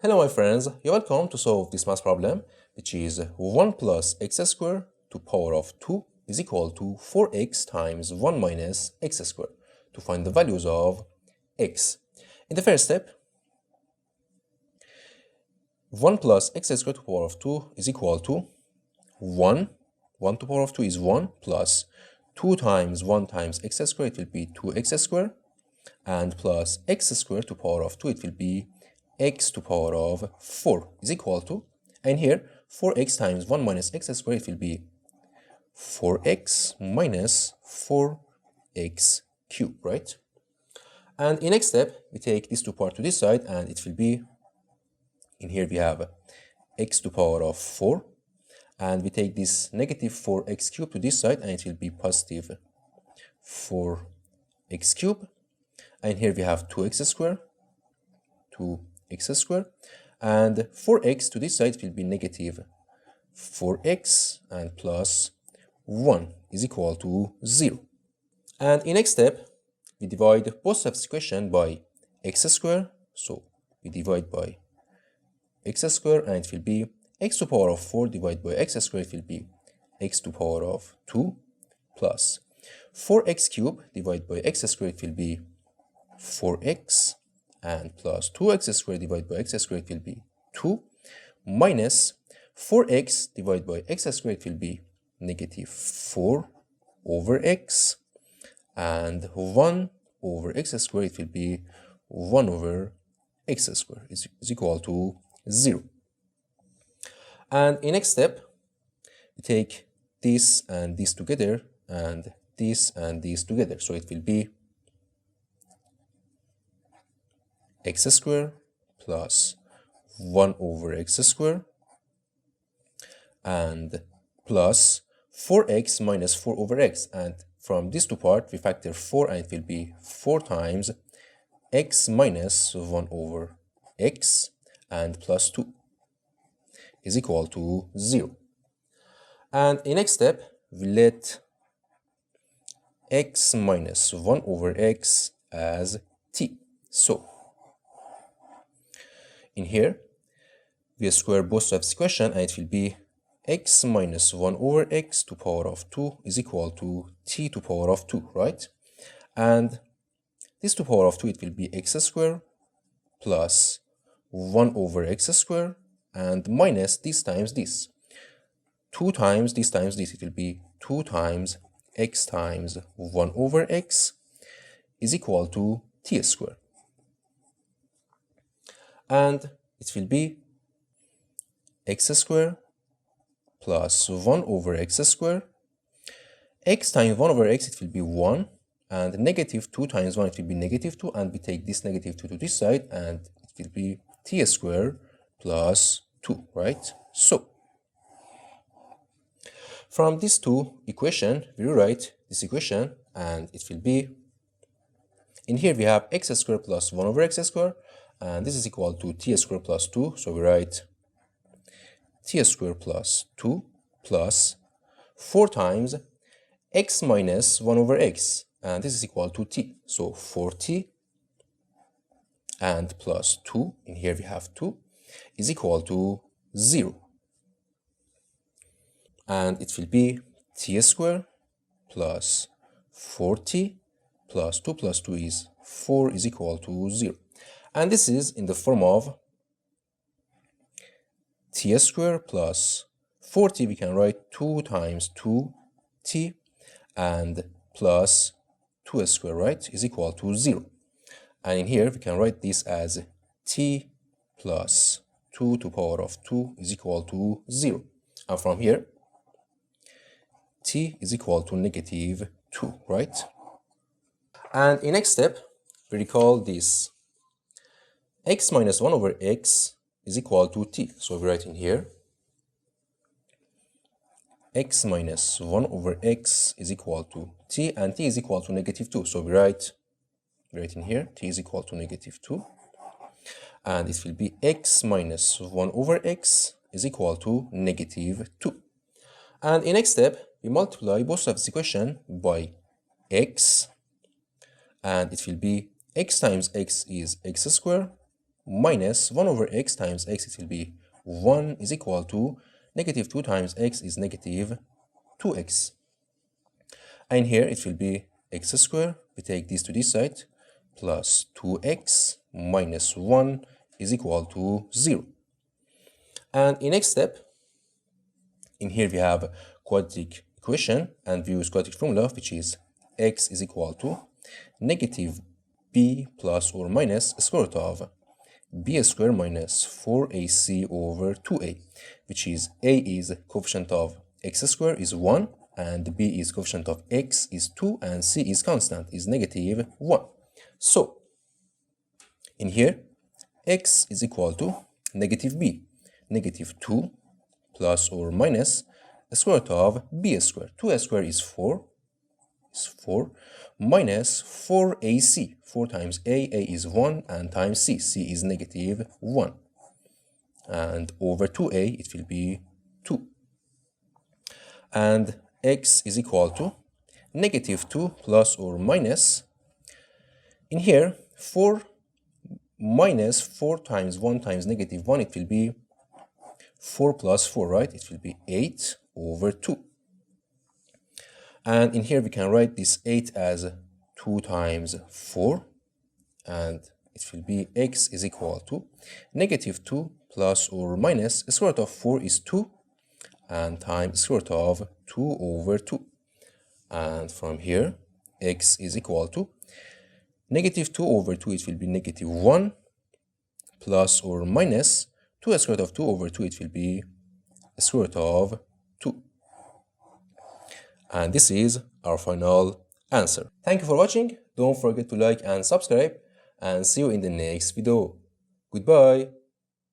Hello my friends, you're welcome to solve this math problem, which is 1 plus x squared to power of 2 is equal to 4x times 1 minus x squared to find the values of x. In the first step, 1 plus x squared to power of 2 is equal to 1. 1 to power of 2 is 1 plus 2 times 1 times x squared, it will be 2x squared, and plus x squared to power of 2, it will be x to power of 4 is equal to, and here 4x times 1 minus x squared, it will be 4x minus 4x cubed, right? And in next step, we take these two parts to this side, and it will be, in here we have x to power of 4, and we take this negative 4x cubed to this side, and it will be positive 4x cubed, and here we have 2x squared, 2x squared, and 4x to this side will be negative 4x, and plus 1 is equal to 0. And in next step, we divide both sides of this equation by x squared, so we divide by x squared, and it will be x to power of 4 divided by x squared, it will be x to power of 2 plus 4x cubed divided by x squared, it will be 4x, and plus 2x squared divided by x squared will be 2, minus 4x divided by x squared will be negative 4 over x, and 1 over x squared will be 1 over x squared is equal to 0. And in next step, we take this and this together, and this and this together, so it will be x squared plus 1 over x squared, and plus 4x minus 4 over x, and from these two parts we factor 4, and it will be 4 times x minus 1 over x, and plus 2 is equal to 0. And in next step, we let x minus 1 over x as t. So in here, we square both sides of this equation, and it will be x minus 1 over x to power of 2 is equal to t to power of 2, right? And this to power of 2, it will be x squared plus 1 over x squared, and minus this times this. 2 times this times this, it will be 2 times x times 1 over x is equal to t squared. And it will be x squared plus 1 over x squared. X times 1 over x, it will be 1, and negative 2 times 1, it will be negative 2, and we take this negative 2 to this side, and it will be t squared plus 2, right? So from these two equations, we rewrite this equation, and it will be, in here we have x squared plus 1 over x squared, and this is equal to t squared plus 2, so we write t squared plus 2 plus 4 times x minus 1 over x, and this is equal to t, so 4t, and plus 2, in here we have 2, is equal to 0. And it will be t squared plus 4t plus 2 plus 2 is 4 is equal to 0. And this is in the form of t squared plus 4t, we can write 2 times 2t, and plus 2 squared, right, is equal to 0. And in here we can write this as t plus 2 to power of 2 is equal to 0. And from here, t is equal to negative 2, right? And in next step, we recall this x minus 1 over x is equal to t. So we write in here x minus 1 over x is equal to t, and t is equal to negative 2. So we write in here t is equal to negative 2, and it will be x minus 1 over x is equal to negative 2. And in next step, we multiply both sides of this equation by x, and it will be x times x is x squared minus 1 over x times x, it will be 1 is equal to negative 2 times x is negative 2x. And here it will be x squared, we take this to this side, plus 2x minus 1 is equal to 0. And in next step, in here we have quadratic equation, and we use quadratic formula, which is x is equal to negative b plus or minus square root of b squared minus 4ac over 2a, which is a is coefficient of x squared is 1, and b is coefficient of x is 2, and c is constant, is negative 1. So, in here, x is equal to negative b, negative 2 plus or minus the square root of b squared. 2a squared is 4, minus 4ac. 4 times a is 1, and times c is negative 1. And over 2a, it will be 2. And x is equal to negative 2 plus or minus, in here, 4 minus 4 times 1 times negative 1, it will be 4 plus 4, right? It will be 8 over 2. And in here we can write this 8 as 2 times 4, and it will be x is equal to negative 2 plus or minus the square root of 4 is 2, and times square root of 2 over 2. And from here, x is equal to negative 2 over 2, it will be negative 1, plus or minus 2 square root of 2 over 2, it will be the square root of 2. And this is our final answer. Thank you for watching. Don't forget to like and subscribe, and see you in the next video. Goodbye.